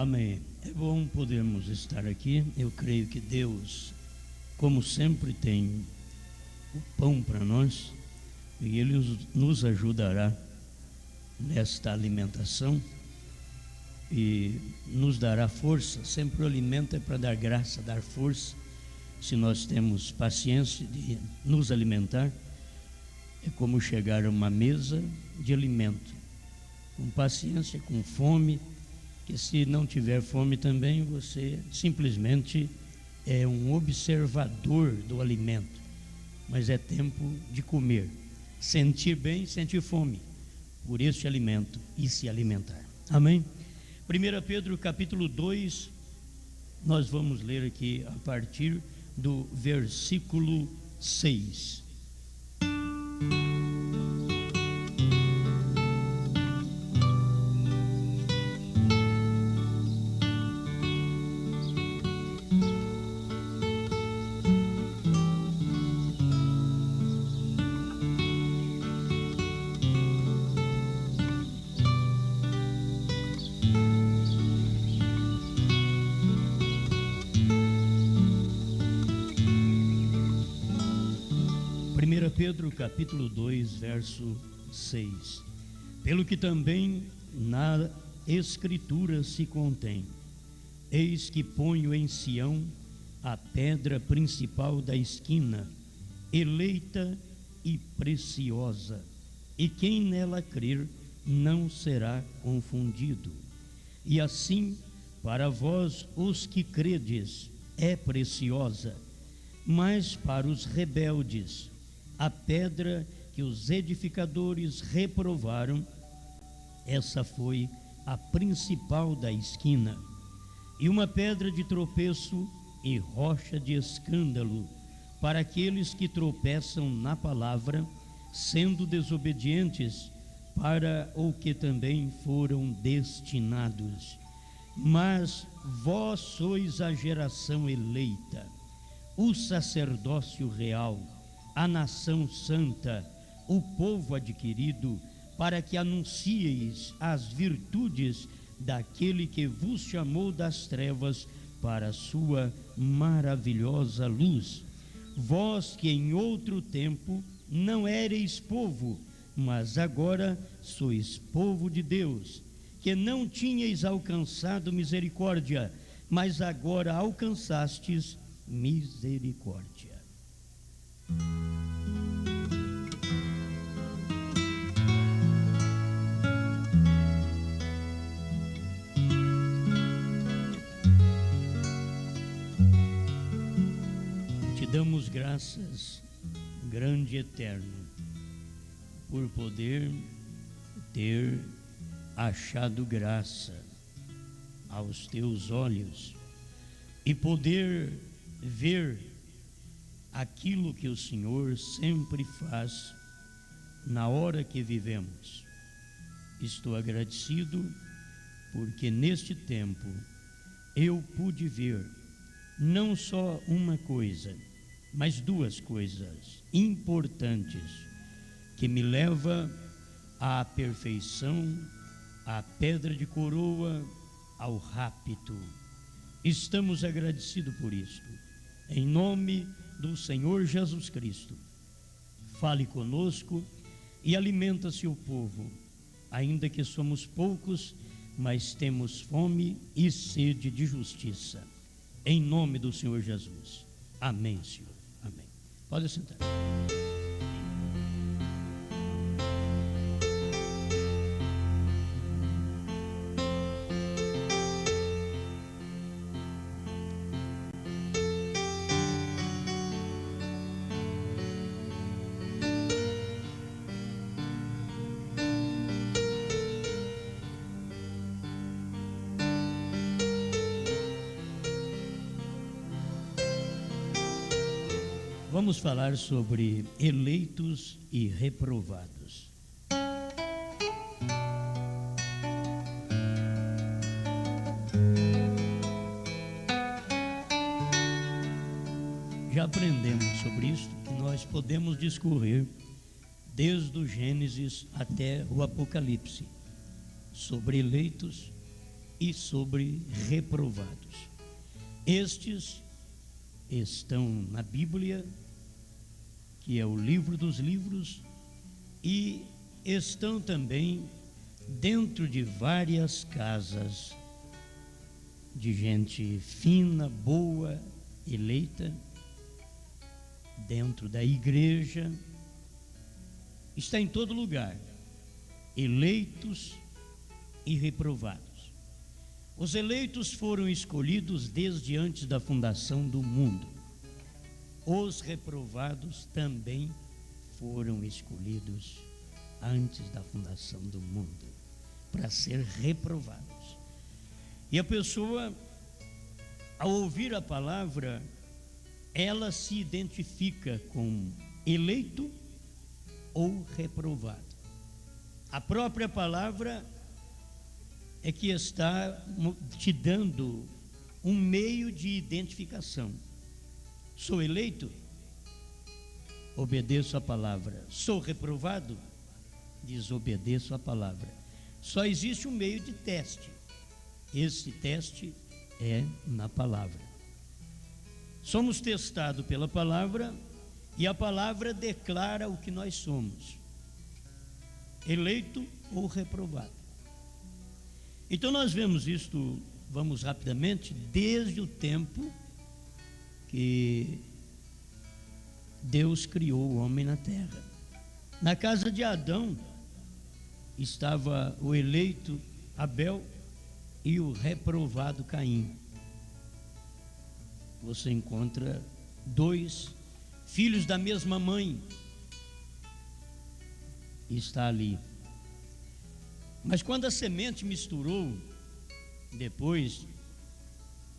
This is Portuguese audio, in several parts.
Amém. É bom podermos estar aqui. Eu creio que Deus, como sempre, tem o pão para nós e Ele nos ajudará nesta alimentação e nos dará força. Sempre o alimento é para dar graça, dar força. Se nós temos paciência de nos alimentar, é como chegar a uma mesa de alimento, com paciência, com fome, que se não tiver fome também, você simplesmente é um observador do alimento, mas é tempo de comer, sentir bem, sentir fome por este alimento e se alimentar. Amém? 1 Pedro capítulo 2, nós vamos ler aqui a partir do versículo 6. Pedro capítulo 2, verso 6. Pelo que também na Escritura se contém: eis que ponho em Sião a pedra principal da esquina, eleita e preciosa, e quem nela crer não será confundido. E assim, para vós os que credes, é preciosa, mas para os rebeldes, a pedra que os edificadores reprovaram, essa foi a principal da esquina, e uma pedra de tropeço e rocha de escândalo para aqueles que tropeçam na palavra, sendo desobedientes, para o que também foram destinados. Mas vós sois a geração eleita, o sacerdócio real, a nação santa, o povo adquirido, para que anuncieis as virtudes daquele que vos chamou das trevas para a sua maravilhosa luz. Vós que em outro tempo não éreis povo, mas agora sois povo de Deus, que não tinhais alcançado misericórdia, mas agora alcançastes misericórdia. Te damos graças, grande e eterno, por poder ter achado graça aos teus olhos e poder ver aquilo que o Senhor sempre faz na hora que vivemos. Estou agradecido porque neste tempo eu pude ver não só uma coisa, mas duas coisas importantes que me levam à perfeição, à pedra de coroa, ao rapto. Estamos agradecidos por isto. Em nome do Senhor Jesus Cristo, fale conosco e alimenta-se o povo, ainda que somos poucos, mas temos fome e sede de justiça. Em nome do Senhor Jesus. Amém, Senhor. Amém. Pode sentar. Vamos falar sobre eleitos e reprovados. Já aprendemos sobre isso, que nós podemos discorrer desde o Gênesis até o Apocalipse, sobre eleitos e sobre reprovados. Estes estão na Bíblia, que é o livro dos livros, e estão também dentro de várias casas de gente fina, boa, eleita, dentro da igreja, está em todo lugar, eleitos e reprovados. Os eleitos foram escolhidos desde antes da fundação do mundo. Os reprovados também foram escolhidos antes da fundação do mundo, para ser reprovados. E a pessoa, ao ouvir a palavra, ela se identifica com eleito ou reprovado. A própria palavra é que está te dando um meio de identificação. Sou eleito? Obedeço a palavra. Sou reprovado? Desobedeço a palavra. Só existe um meio de teste. Esse teste é na palavra. Somos testados pela palavra e a palavra declara o que nós somos: eleito ou reprovado. Então nós vemos isto, vamos rapidamente, desde o tempo que Deus criou o homem na terra. Na casa de Adão estava o eleito Abel e o reprovado Caim. Você encontra dois filhos da mesma mãe, está ali. Mas quando a semente misturou, depois,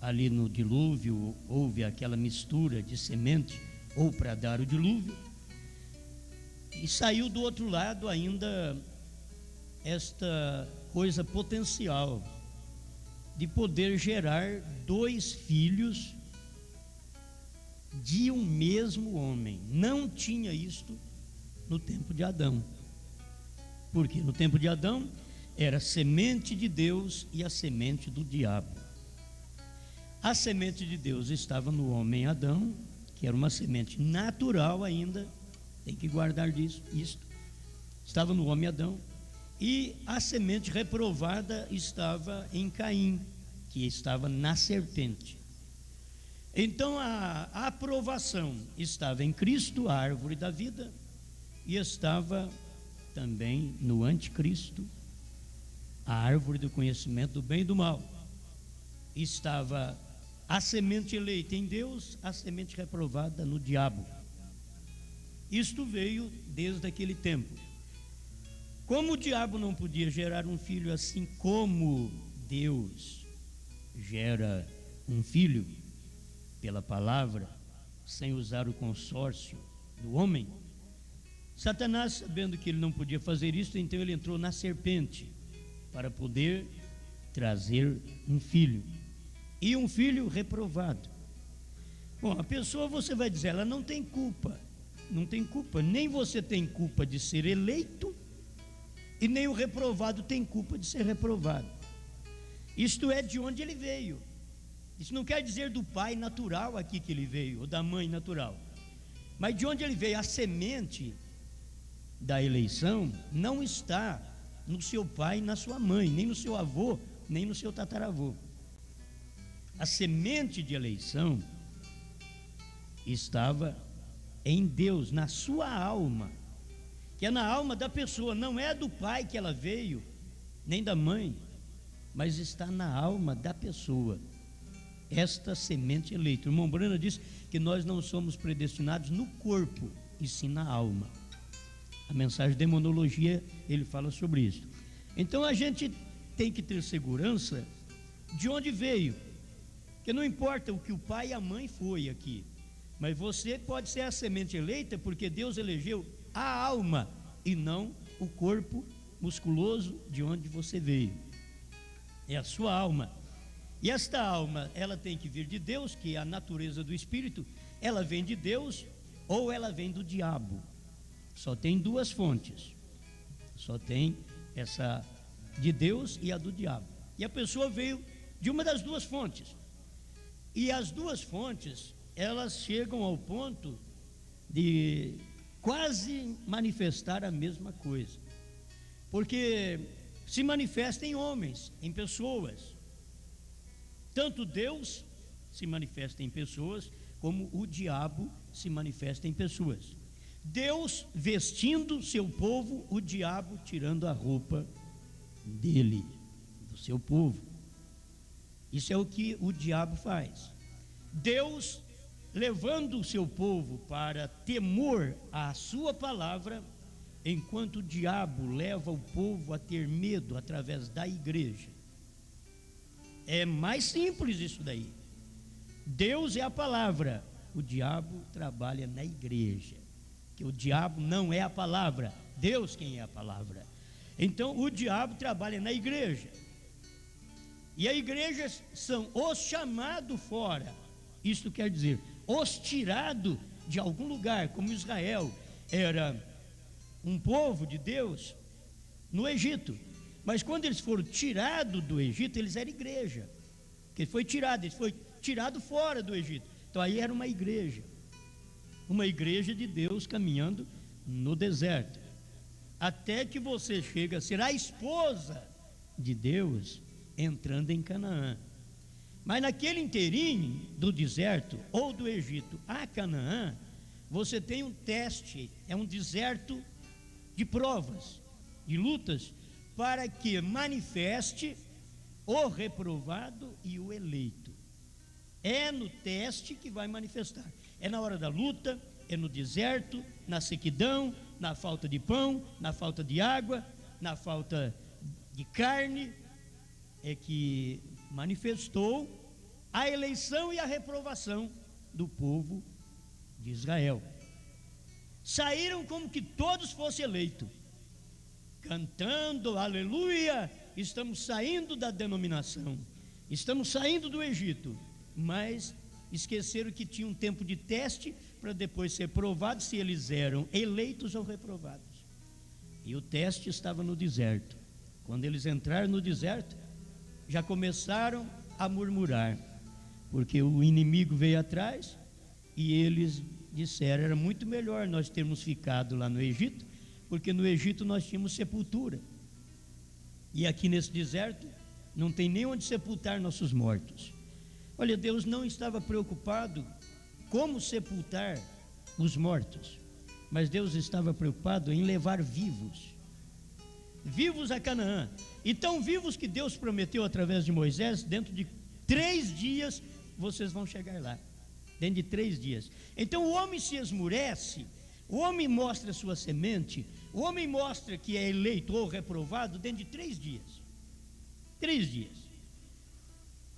ali no dilúvio, houve aquela mistura de semente, ou para dar o dilúvio, e saiu do outro lado ainda esta coisa potencial de poder gerar dois filhos de um mesmo homem. Não tinha isto no tempo de Adão. Porque no tempo de Adão era a semente de Deus e a semente do diabo. A semente de Deus estava no homem Adão, que era uma semente natural ainda, tem que guardar isto. Estava no homem Adão. E a semente reprovada estava em Caim, que estava na serpente. Então a aprovação estava em Cristo, a árvore da vida, e estava também no anticristo, a árvore do conhecimento do bem e do mal. Estava a semente eleita em Deus, a semente reprovada no diabo. Isto veio desde aquele tempo. Como o diabo não podia gerar um filho assim como Deus gera um filho pela palavra, sem usar o consórcio do homem, Satanás, sabendo que ele não podia fazer isso, então ele entrou na serpente para poder trazer um filho, e um filho reprovado. Bom, a pessoa, você vai dizer, ela não tem culpa, nem você tem culpa de ser eleito, e nem o reprovado tem culpa de ser reprovado. Isto é de onde ele veio. Isso não quer dizer do pai natural aqui que ele veio, ou da mãe natural, mas de onde ele veio. A semente da eleição não está no seu pai e na sua mãe, nem no seu avô, nem no seu tataravô. A semente de eleição estava em Deus, na sua alma, que é na alma da pessoa, não é do pai que ela veio, nem da mãe, mas está na alma da pessoa, esta semente eleita. O irmão Brana diz que nós não somos predestinados no corpo, e sim na alma. A mensagem de demonologia, ele fala sobre isso. Então a gente tem que ter segurança de onde veio, que não importa o que o pai e a mãe foi aqui, mas você pode ser a semente eleita, porque Deus elegeu a alma e não o corpo musculoso de onde você veio. É a sua alma. E esta alma, ela tem que vir de Deus, que é a natureza do Espírito. Ela vem de Deus ou ela vem do diabo. Só tem duas fontes. Só tem essa de Deus e a do diabo. E a pessoa veio de uma das duas fontes. E as duas fontes, elas chegam ao ponto de quase manifestar a mesma coisa. Porque se manifesta em homens, em pessoas. Tanto Deus se manifesta em pessoas, como o diabo se manifesta em pessoas. Deus vestindo seu povo, o diabo tirando a roupa dele, do seu povo. Isso é o que o diabo faz. Deus levando o seu povo para temor à sua palavra, enquanto o diabo leva o povo a ter medo através da igreja. É mais simples isso daí. Deus é a palavra, o diabo trabalha na igreja, que o diabo não é a palavra, Deus quem é a palavra. Então o diabo trabalha na igreja, e a igreja são os chamados fora. Isto quer dizer, os tirados de algum lugar, como Israel era um povo de Deus no Egito, mas quando eles foram tirados do Egito, eles eram igreja, que foi tirado, eles foram tirados fora do Egito. Então aí era uma igreja de Deus caminhando no deserto, até que você chega a ser a esposa de Deus entrando em Canaã. Mas naquele inteirinho do deserto ou do Egito a Canaã, você tem um teste, é um deserto de provas, de lutas, para que manifeste o reprovado e o eleito. É no teste que vai manifestar. É na hora da luta, é no deserto, na sequidão, na falta de pão, na falta de água, na falta de carne, é que manifestou a eleição e a reprovação do povo de Israel. Saíram como que todos fossem eleitos, cantando aleluia, estamos saindo da denominação, estamos saindo do Egito, mas esqueceram que tinha um tempo de teste para depois ser provado se eles eram eleitos ou reprovados. E o teste estava no deserto. Quando eles entraram no deserto, já começaram a murmurar, porque o inimigo veio atrás e eles disseram: era muito melhor nós termos ficado lá no Egito, porque no Egito nós tínhamos sepultura, e aqui nesse deserto não tem nem onde sepultar nossos mortos. Olha, Deus não estava preocupado como sepultar os mortos, mas Deus estava preocupado em levar vivos a Canaã, e tão vivos que Deus prometeu através de Moisés: dentro de 3 dias vocês vão chegar lá, dentro de 3 dias. Então o homem se esmurece, o homem mostra sua semente, o homem mostra que é eleito ou reprovado dentro de 3 dias. 3 dias.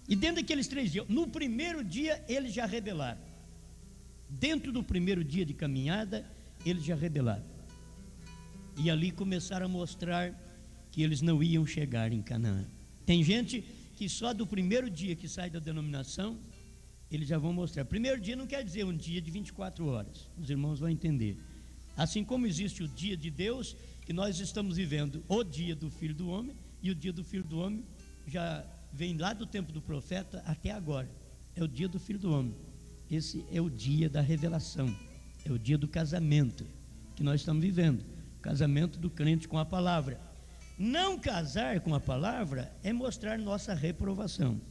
E dentro daqueles 3 dias, no primeiro dia eles já rebelaram. Dentro do primeiro dia de caminhada, eles já rebelaram. E ali começaram a mostrar que eles não iam chegar em Canaã. Tem gente que só do primeiro dia que sai da denominação, eles já vão mostrar. Primeiro dia não quer dizer um dia de 24 horas, os irmãos vão entender. Assim como existe o dia de Deus, que nós estamos vivendo o dia do Filho do Homem, e o dia do Filho do Homem já vem lá do tempo do profeta até agora. É o dia do Filho do Homem. Esse é o dia da revelação, é o dia do casamento que nós estamos vivendo, o casamento do crente com a palavra. Não casar com a palavra é mostrar nossa reprovação.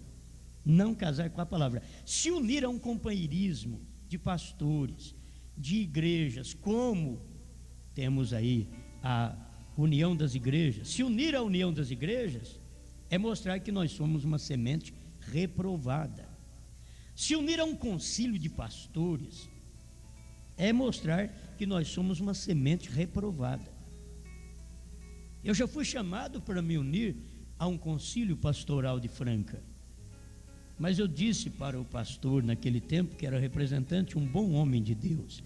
Não casar com a palavra, se unir a um companheirismo de pastores, de igrejas, como temos aí a união das igrejas. Se unir à união das igrejas é mostrar que nós somos uma semente reprovada. Se unir a um concílio de pastores é mostrar que nós somos uma semente reprovada. Eu já fui chamado para me unir a um concílio pastoral de Franca, mas eu disse para o pastor naquele tempo, que era representante, um bom homem de Deus,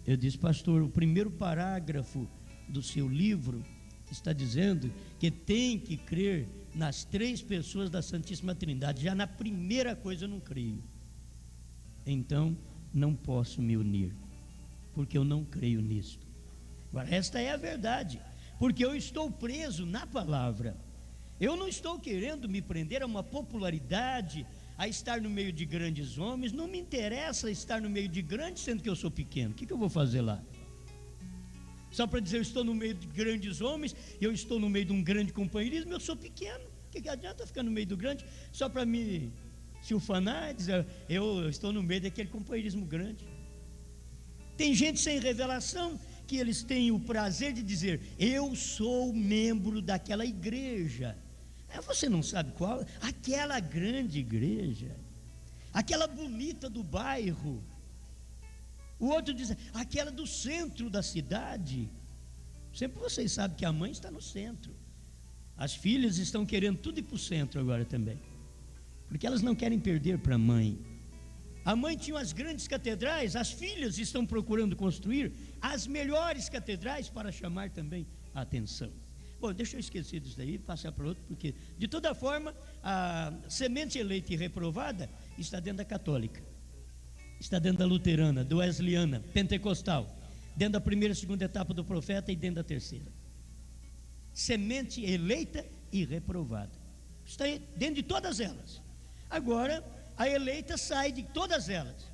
eu disse: pastor, o primeiro parágrafo do seu livro está dizendo que tem que crer nas 3 pessoas da Santíssima Trindade. Já na primeira coisa eu não creio, então não posso me unir, porque eu não creio nisto. Agora, esta é a verdade, porque eu estou preso na palavra. Eu não estou querendo me prender a uma popularidade, a estar no meio de grandes homens. Não me interessa estar no meio de grandes, sendo que eu sou pequeno. O que eu vou fazer lá? Só para dizer, eu estou no meio de grandes homens, eu estou no meio de um grande companheirismo, eu sou pequeno. O que adianta ficar no meio do grande? Só para me se ufanar, dizer, eu estou no meio daquele companheirismo grande. Tem gente sem revelação, que eles têm o prazer de dizer, eu sou membro daquela igreja. Você não sabe qual? Aquela grande igreja, aquela bonita do bairro. O outro diz, aquela do centro da cidade. Sempre vocês sabem que a mãe está no centro. As filhas estão querendo tudo ir para o centro agora também, porque elas não querem perder para a mãe. A mãe tinha as grandes catedrais, as filhas estão procurando construir as melhores catedrais para chamar também a atenção. Bom, deixa eu esquecer disso daí, passar para outro, porque de toda forma a semente eleita e reprovada está dentro da católica, está dentro da luterana, do wesleyana, pentecostal, dentro da primeira e segunda etapa do profeta e dentro da terceira. Semente eleita e reprovada está dentro de todas elas. Agora a eleita sai de todas elas.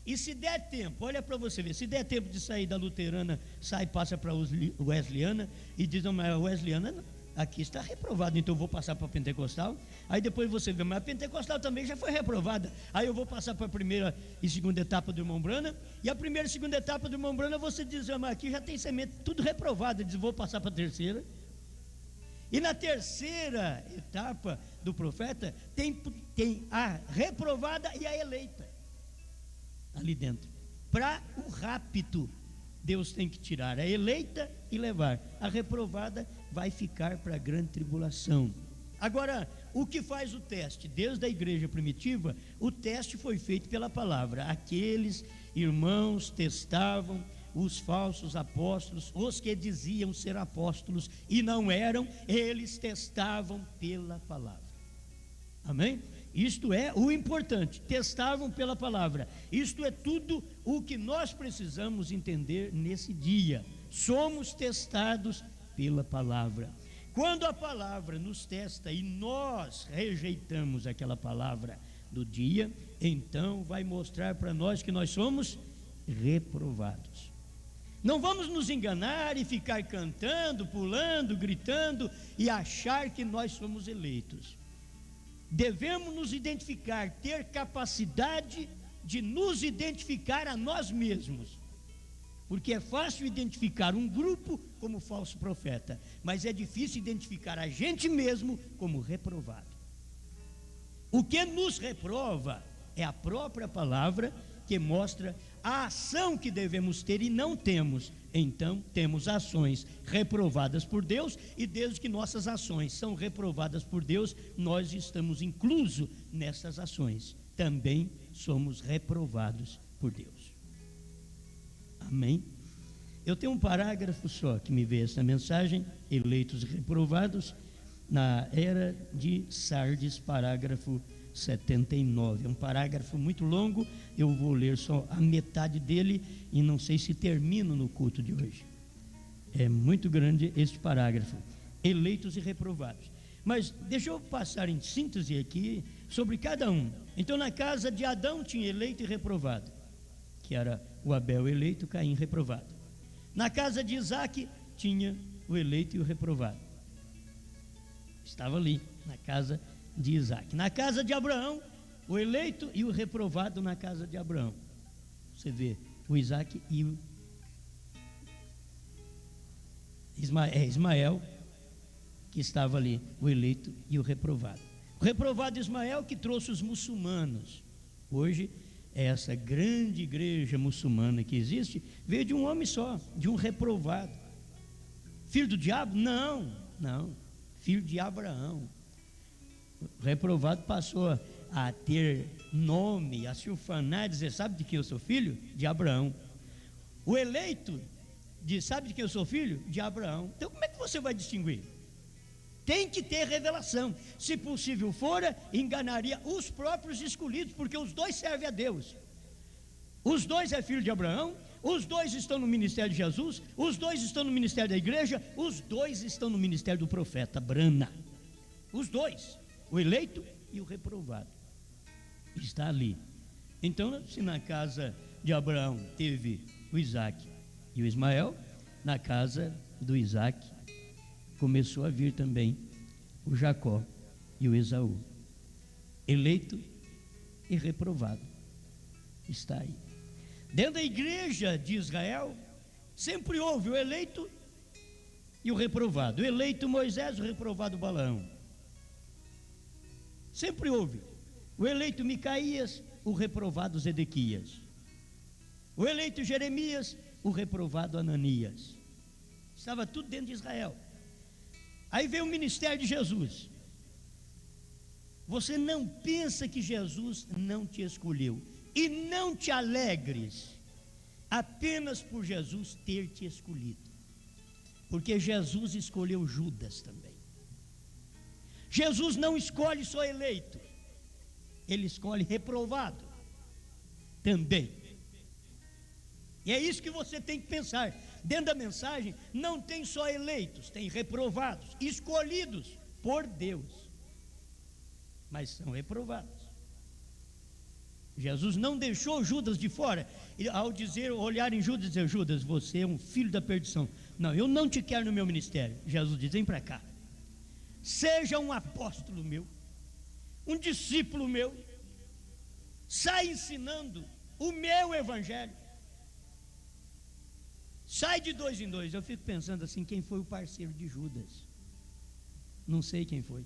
E se der tempo, olha para você ver, se der tempo de sair da luterana, sai, passa para a wesleyana e diz, não, mas a wesleyana aqui está reprovada, então eu vou passar para a pentecostal. Aí depois você vê, mas a pentecostal também já foi reprovada, aí eu vou passar para a primeira e segunda etapa do irmão Brana, e a primeira e segunda etapa do irmão Brana você diz, mas aqui já tem semente tudo reprovado, diz, vou passar para a terceira. E na terceira etapa do profeta tem a reprovada e a eleita ali dentro. Para o rapto, Deus tem que tirar a eleita e levar. A reprovada vai ficar para a grande tribulação. Agora, o que faz o teste? Desde a igreja primitiva, o teste foi feito pela palavra. Aqueles irmãos testavam os falsos apóstolos, os que diziam ser apóstolos e não eram, eles testavam pela palavra. Amém? Isto é o importante, testavam pela palavra. Isto é tudo o que nós precisamos entender nesse dia. Somos testados pela palavra. Quando a palavra nos testa e nós rejeitamos aquela palavra do dia, então vai mostrar para nós que nós somos reprovados. Não vamos nos enganar e ficar cantando, pulando, gritando e achar que nós somos eleitos. Devemos nos identificar, ter capacidade de nos identificar a nós mesmos, porque é fácil identificar um grupo como falso profeta, mas é difícil identificar a gente mesmo como reprovado. O que nos reprova é a própria palavra, que mostra a ação que devemos ter e não temos. Então temos ações reprovadas por Deus, e desde que nossas ações são reprovadas por Deus, nós estamos inclusos nessas ações, também somos reprovados por Deus. Amém? Eu tenho um parágrafo só que me veio essa mensagem, eleitos e reprovados, na era de Sardes, parágrafo 79, é um parágrafo muito longo, eu vou ler só a metade dele e não sei se termino no culto de hoje. É muito grande este parágrafo, eleitos e reprovados. Mas deixa eu passar em síntese aqui sobre cada um. Então, na casa de Adão tinha eleito e reprovado, que era o Abel eleito, Caim reprovado. Na casa de Isaque tinha o eleito e o reprovado, estava ali na casa de Isaque. Na casa de Abraão, o eleito e o reprovado na casa de Abraão. Você vê o Isaque e o Ismael, que estava ali, o eleito e o reprovado. O reprovado Ismael que trouxe os muçulmanos. Hoje, essa grande igreja muçulmana que existe, veio de um homem só, de um reprovado. Filho do diabo? Não, filho de Abraão. O reprovado passou a ter nome, a se ufanar, dizer, sabe de quem eu sou filho? De Abraão. O eleito diz, sabe de quem eu sou filho? De Abraão. Então como é que você vai distinguir? Tem que ter revelação. Se possível fora, enganaria os próprios escolhidos, porque os dois servem a Deus. Os dois é filho de Abraão, os dois estão no ministério de Jesus, os dois estão no ministério da igreja, os dois estão no ministério do profeta Brana. os dois, o eleito e o reprovado. Está ali. Então, se na casa de Abraão teve o Isaac e o Ismael, na casa do Isaac começou a vir também o Jacó e o Esaú, eleito e reprovado. Está aí. Dentro da igreja de Israel, sempre houve o eleito e o reprovado. O eleito Moisés, o reprovado Balaão. Sempre houve o eleito Micaías, o reprovado Zedequias. O eleito Jeremias, o reprovado Ananias. Estava tudo dentro de Israel. Aí veio o ministério de Jesus. Você não pensa que Jesus não te escolheu. E não te alegres apenas por Jesus ter te escolhido. Porque Jesus escolheu Judas também. Jesus não escolhe só eleito. Ele escolhe reprovado também. E é isso que você tem que pensar. Dentro da mensagem, não tem só eleitos, tem reprovados, escolhidos por Deus, mas são reprovados. Jesus não deixou Judas de fora. Ao dizer, olhar em Judas e dizer: Judas, você é um filho da perdição. Não, eu não te quero no meu ministério. Jesus diz: vem para cá. Seja um apóstolo meu, um discípulo meu. Sai ensinando o meu evangelho. Sai de 2 em 2. Eu fico pensando assim, quem foi o parceiro de Judas? Não sei quem foi.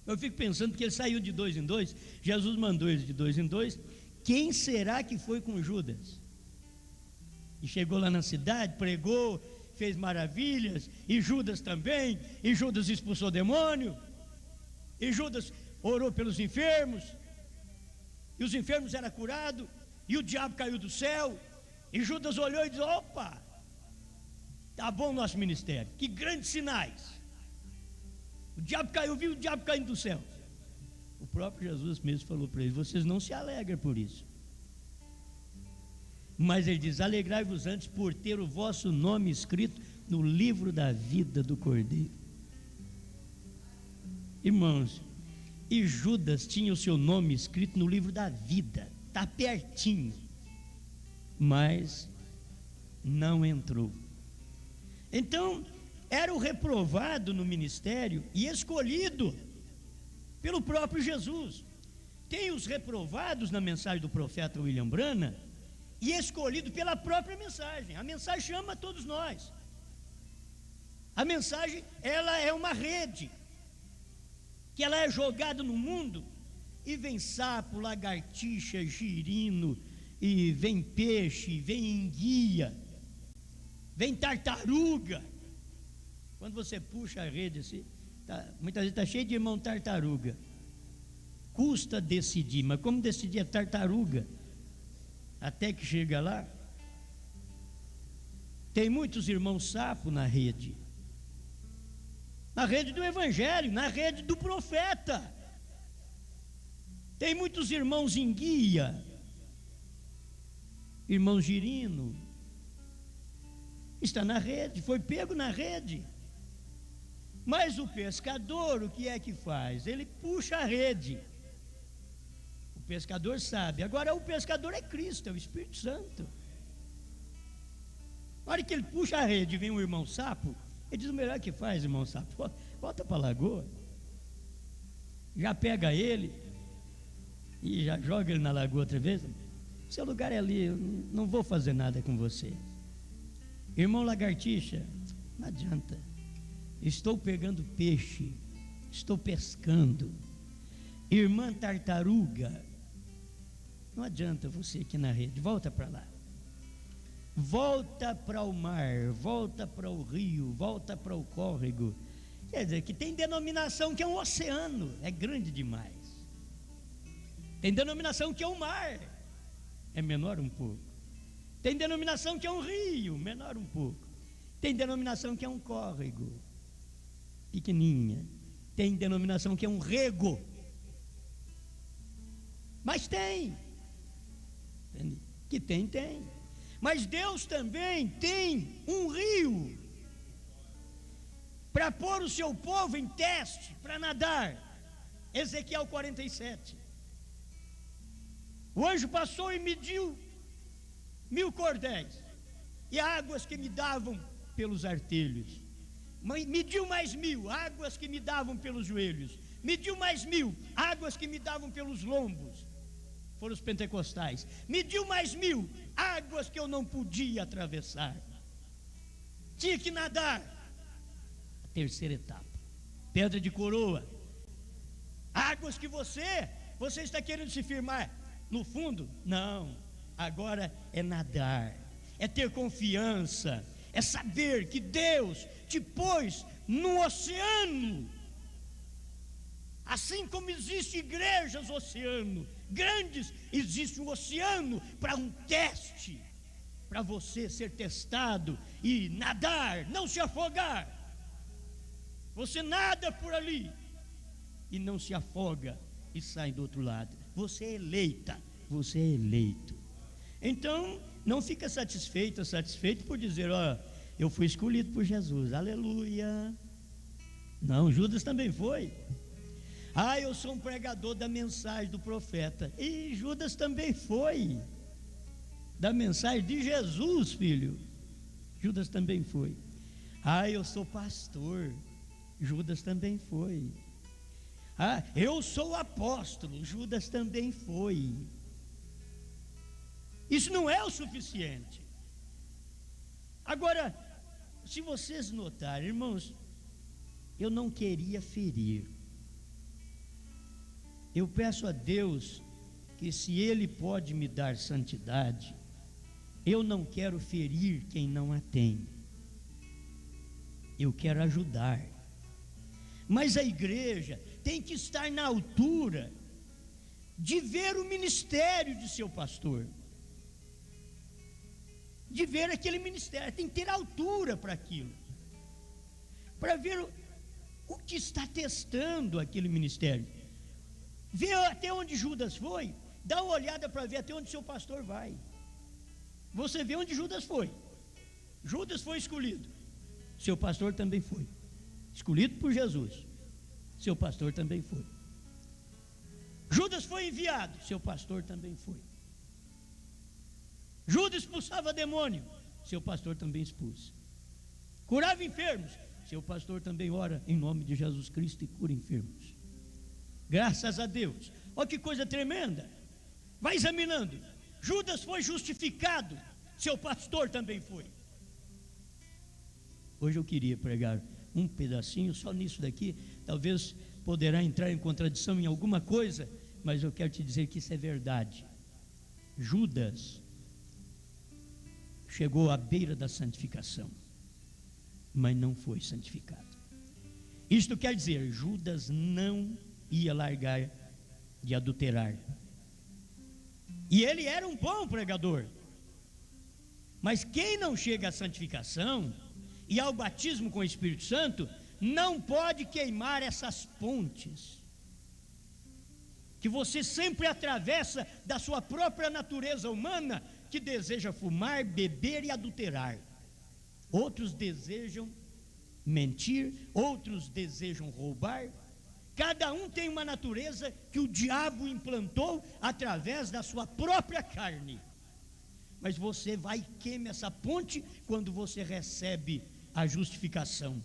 Eu fico pensando que ele saiu de 2 em 2. Jesus mandou ele de 2 em 2. Quem será que foi com Judas? E chegou lá na cidade, pregou, fez maravilhas. E Judas também. E Judas expulsou o demônio. E Judas orou pelos enfermos. E os enfermos eram curados. E o diabo caiu do céu. E Judas olhou e disse: opa, tá bom o nosso ministério, que grandes sinais. O diabo caiu, viu o diabo caindo do céu. O próprio Jesus mesmo falou para eles: vocês não se alegram por isso. Mas ele diz: alegrai-vos antes por ter o vosso nome escrito no livro da vida do Cordeiro. Irmãos, e Judas tinha o seu nome escrito no livro da vida, está pertinho, mas não entrou. Então, era o reprovado no ministério e escolhido pelo próprio Jesus. Tem os reprovados na mensagem do profeta William Branham e escolhido pela própria mensagem. A mensagem chama todos nós. A mensagem, ela é uma rede que ela é jogada no mundo e vem sapo, lagartixa, girino, e vem peixe, vem enguia, vem tartaruga. Quando você puxa a rede assim, muitas vezes está cheio de irmão tartaruga. Custa decidir, mas como decidir a tartaruga? Até que chega lá, tem muitos irmãos sapo na rede do evangelho, na rede do profeta. Tem muitos irmãos enguia, irmão girino, está na rede, foi pego na rede. Mas o pescador, o que é que faz? Ele puxa a rede. O pescador sabe. Agora o pescador é Cristo, é o Espírito Santo. Na hora que ele puxa a rede e vem um irmão sapo, ele diz: o melhor que faz, irmão sapo, volta para a lagoa, já pega ele e já joga ele na lagoa outra vez. Seu lugar é ali, eu não vou fazer nada com você. Irmão lagartixa, não adianta. Estou pegando peixe, estou pescando. Irmã tartaruga, não adianta você aqui na rede, volta para lá. Volta para o mar, volta para o rio, volta para o córrego. Quer dizer, que tem denominação que é um oceano, é grande demais. Tem denominação que é um mar, é menor um pouco. Tem denominação que é um rio, menor um pouco. Tem denominação que é um córrego, pequenininha. Tem denominação que é um rego. Mas tem. Que tem. Mas Deus também tem um rio. para pôr o seu povo em teste, para nadar. Ezequiel 47. O anjo passou e mediu 1000 cordéis, e águas que me davam pelos artelhos. Mediu mais 1000, águas que me davam pelos joelhos. Mediu mais 1000, águas que me davam pelos lombos. Foram os pentecostais. Mediu mais 1000, águas que eu não podia atravessar. Tinha que nadar. A terceira etapa, pedra de coroa. Águas que você está querendo se firmar no fundo? Não, agora é nadar, é ter confiança, é saber que Deus te pôs no oceano. Assim como existe igrejas oceano grandes, existe um oceano para um teste, para você ser testado e nadar, não se afogar. Você nada por ali e não se afoga e sai do outro lado. Você é eleita, você é eleito. Então, não fica satisfeito por dizer, ó, eu fui escolhido por Jesus, aleluia. Não, Judas também foi. Ah, eu sou um pregador da mensagem do profeta. E Judas também foi. Da mensagem de Jesus, filho. Judas também foi. Ah, eu sou pastor. Judas também foi. Ah, eu sou apóstolo. Judas também foi. Isso não é o suficiente. Agora, se vocês notarem, irmãos, eu não queria ferir. Eu peço a Deus que, se Ele pode me dar santidade, eu não quero ferir quem não a tem. Eu quero ajudar. Mas a igreja tem que estar na altura de ver o ministério de seu pastor, de ver aquele ministério. Tem que ter altura para aquilo, para ver o que está testando aquele ministério. Vê até onde Judas foi, dá uma olhada para ver até onde seu pastor vai. Você vê onde Judas foi. Judas foi escolhido, seu pastor também foi. Escolhido por Jesus, seu pastor também foi. Judas foi enviado, seu pastor também foi. Judas expulsava demônio, seu pastor também expulsa. Curava enfermos, seu pastor também ora em nome de Jesus Cristo e cura enfermos. Graças a Deus. Olha que coisa tremenda. Vai examinando. Judas foi justificado, seu pastor também foi. Hoje eu queria pregar um pedacinho só nisso daqui. Talvez poderá entrar em contradição em alguma coisa, mas eu quero te dizer que isso é verdade. Judas chegou à beira da santificação, mas não foi santificado. Isto quer dizer, Judas não ia largar de adulterar. E ele era um bom pregador. Mas quem não chega à santificação e ao batismo com o Espírito Santo, não pode queimar essas pontes que você sempre atravessa da sua própria natureza humana, que deseja fumar, beber e adulterar. Outros desejam mentir, outros desejam roubar. Cada um tem uma natureza que o diabo implantou através da sua própria carne. Mas você vai e queima essa ponte quando você recebe a justificação.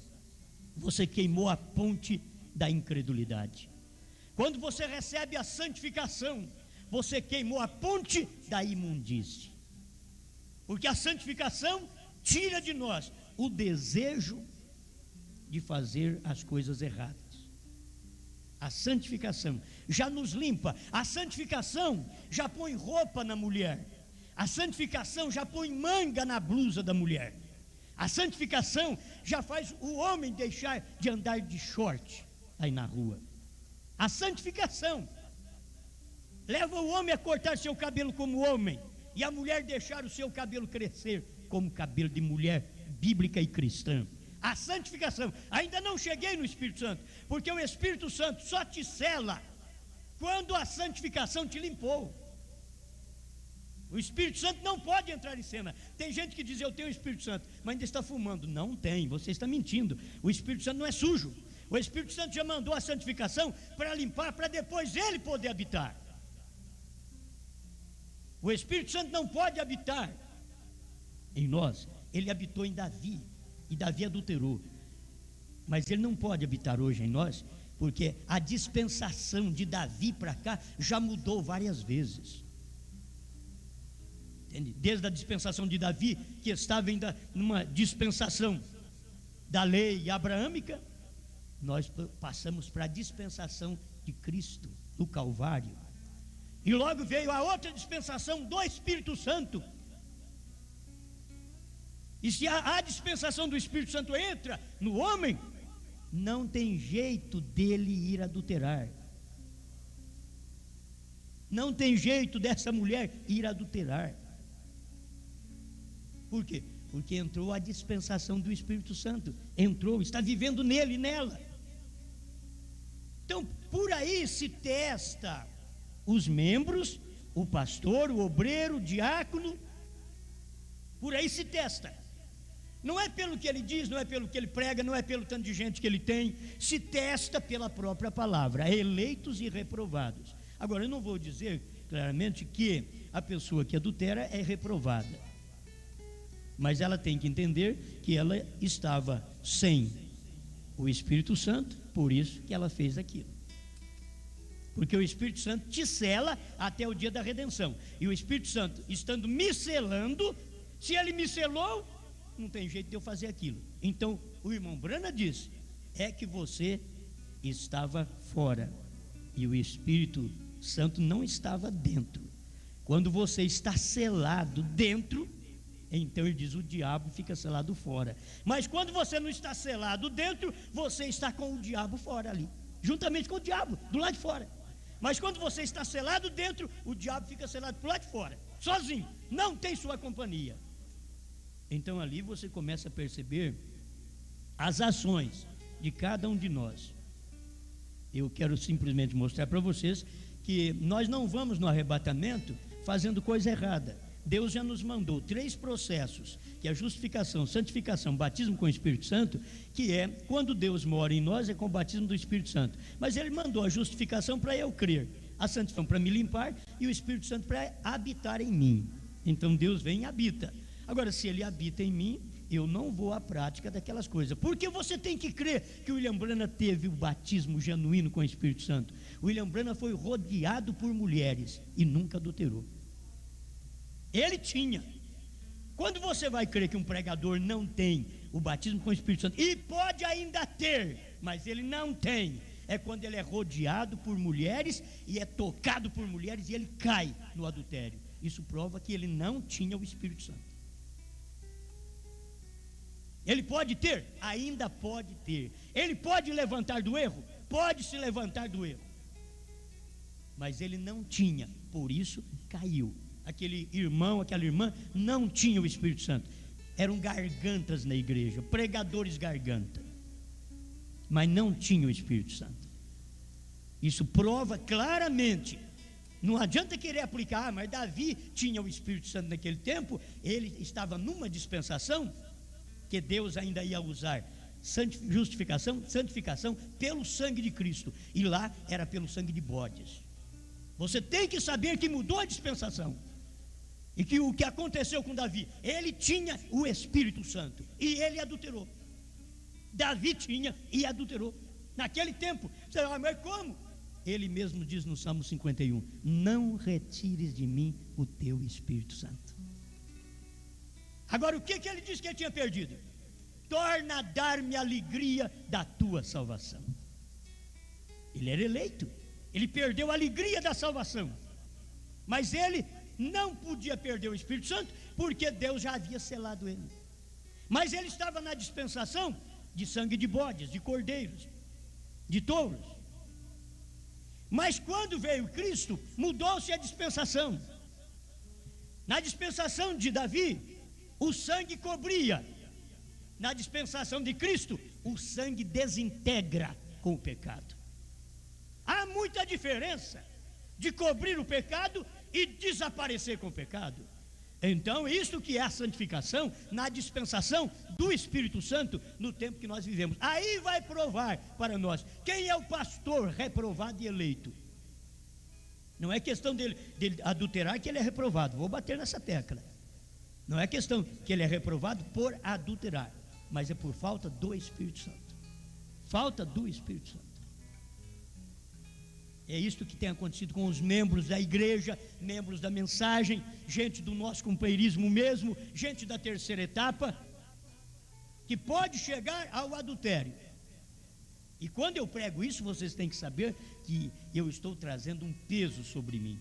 Você queimou a ponte da incredulidade. Quando você recebe a santificação, você queimou a ponte da imundície. Porque a santificação tira de nós o desejo de fazer as coisas erradas. A santificação já nos limpa. A santificação já põe roupa na mulher. A santificação já põe manga na blusa da mulher. A santificação já faz o homem deixar de andar de short aí na rua. A santificação leva o homem a cortar seu cabelo como homem e a mulher deixar o seu cabelo crescer como cabelo de mulher bíblica e cristã. A santificação, ainda não cheguei no Espírito Santo, porque o Espírito Santo só te sela quando a santificação te limpou. O Espírito Santo não pode entrar em cena. Tem gente que diz: eu tenho o Espírito Santo, mas ainda está fumando. Não tem, você está mentindo. O Espírito Santo não é sujo. O Espírito Santo já mandou a santificação para limpar, para depois ele poder habitar. O Espírito Santo não pode habitar em nós. Ele habitou em Davi, e Davi adulterou. Mas ele não pode habitar hoje em nós, porque a dispensação de Davi para cá já mudou várias vezes. Entende? Desde a dispensação de Davi, que estava ainda numa dispensação da lei abraâmica, nós passamos para a dispensação de Cristo, do Calvário. E logo veio a outra dispensação do Espírito Santo. E se a dispensação do Espírito Santo entra no homem, não tem jeito dele ir adulterar. Não tem jeito dessa mulher ir adulterar. Por quê? Porque entrou a dispensação do Espírito Santo. Entrou, está vivendo nele e nela. Então, por aí se testa os membros, o pastor, o obreiro, o diácono. Por aí se testa. Não é pelo que ele diz, não é pelo que ele prega, não é pelo tanto de gente que ele tem. Se testa pela própria palavra, eleitos e reprovados. Agora, eu não vou dizer claramente que a pessoa que adultera é reprovada, mas ela tem que entender que ela estava sem o Espírito Santo, por isso que ela fez aquilo. Porque o Espírito Santo te sela até o dia da redenção. E o Espírito Santo, estando me selando, se ele me selou, não tem jeito de eu fazer aquilo. Então, o irmão Brana disse: é que você estava fora e o Espírito Santo não estava dentro. Quando você está selado dentro, então ele diz: o diabo fica selado fora. Mas quando você não está selado dentro, você está com o diabo fora ali, juntamente com o diabo, do lado de fora. Mas quando você está selado dentro, o diabo fica selado do lado de fora, sozinho, não tem sua companhia. Então ali você começa a perceber as ações de cada um de nós. Eu quero simplesmente mostrar para vocês que nós não vamos no arrebatamento fazendo coisa errada. Deus já nos mandou 3 processos, que é a justificação, santificação, batismo com o Espírito Santo, que é quando Deus mora em nós, é com o batismo do Espírito Santo. Mas Ele mandou a justificação para eu crer, a santificação para me limpar e o Espírito Santo para habitar em mim. Então Deus vem e habita. Agora, se Ele habita em mim, eu não vou à prática daquelas coisas. Porque você tem que crer que o William Branham teve o batismo genuíno com o Espírito Santo. O William Branham foi rodeado por mulheres e nunca adulterou. Ele tinha. Quando você vai crer que um pregador não tem o batismo com o Espírito Santo, e pode ainda ter, mas ele não tem, é quando ele é rodeado por mulheres e é tocado por mulheres e ele cai no adultério. Isso prova que ele não tinha o Espírito Santo. Ele pode ter? Ainda pode ter. Ele pode levantar do erro? Pode se levantar do erro. Mas ele não tinha, por isso caiu. Aquele irmão, aquela irmã não tinha o Espírito Santo. Eram gargantas na igreja, pregadores garganta, mas não tinha o Espírito Santo. Isso prova claramente. Não adianta querer aplicar: mas Davi tinha o Espírito Santo naquele tempo. Ele estava numa dispensação que Deus ainda ia usar justificação, santificação pelo sangue de Cristo, e lá era pelo sangue de bodes. Você tem que saber que mudou a dispensação, e que o que aconteceu com Davi, ele tinha o Espírito Santo e ele adulterou. Davi tinha e adulterou naquele tempo. Você fala: mas como? Ele mesmo diz no Salmo 51: não retires de mim o teu Espírito Santo. Agora, o que ele disse que ele tinha perdido? Torna a dar-me a alegria da tua salvação. Ele era eleito, ele perdeu a alegria da salvação, mas ele não podia perder o Espírito Santo, porque Deus já havia selado ele. Mas ele estava na dispensação de sangue de bodes, de cordeiros, de touros. Mas quando veio Cristo, mudou-se a dispensação. Na dispensação de Davi, o sangue cobria. Na dispensação de Cristo, o sangue desintegra com o pecado. Há muita diferença de cobrir o pecado e desaparecer com o pecado. Então, isso que é a santificação na dispensação do Espírito Santo no tempo que nós vivemos. Aí vai provar para nós quem é o pastor reprovado e eleito. Não é questão dele adulterar que ele é reprovado. Vou bater nessa tecla. Não é questão que ele é reprovado por adulterar, mas é por falta do Espírito Santo. Falta do Espírito Santo. É isto que tem acontecido com os membros da igreja, membros da mensagem, gente do nosso companheirismo mesmo, gente da terceira etapa, que pode chegar ao adultério. E quando eu prego isso, vocês têm que saber que eu estou trazendo um peso sobre mim,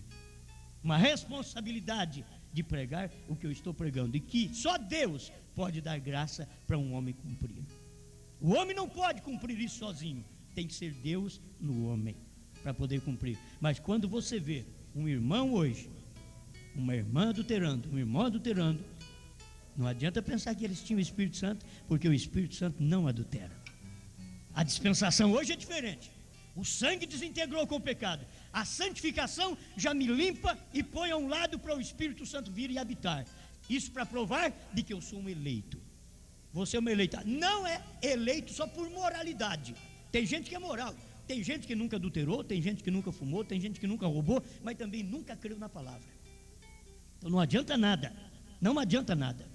uma responsabilidade de pregar o que eu estou pregando, e que só Deus pode dar graça para um homem cumprir. O homem não pode cumprir isso sozinho, tem que ser Deus no homem para poder cumprir. Mas quando você vê um irmão hoje, uma irmã adulterando, um irmão adulterando, não adianta pensar que eles tinham o Espírito Santo, porque o Espírito Santo não adultera. A dispensação hoje é diferente. O sangue desintegrou com o pecado. A santificação já me limpa e põe a um lado para o Espírito Santo vir e habitar. Isso para provar de que eu sou um eleito. Você é uma eleita. Não é eleito só por moralidade. Tem gente que é moral. Tem gente que nunca adulterou, tem gente que nunca fumou, tem gente que nunca roubou, mas também nunca creu na palavra. Então não adianta nada, não adianta nada.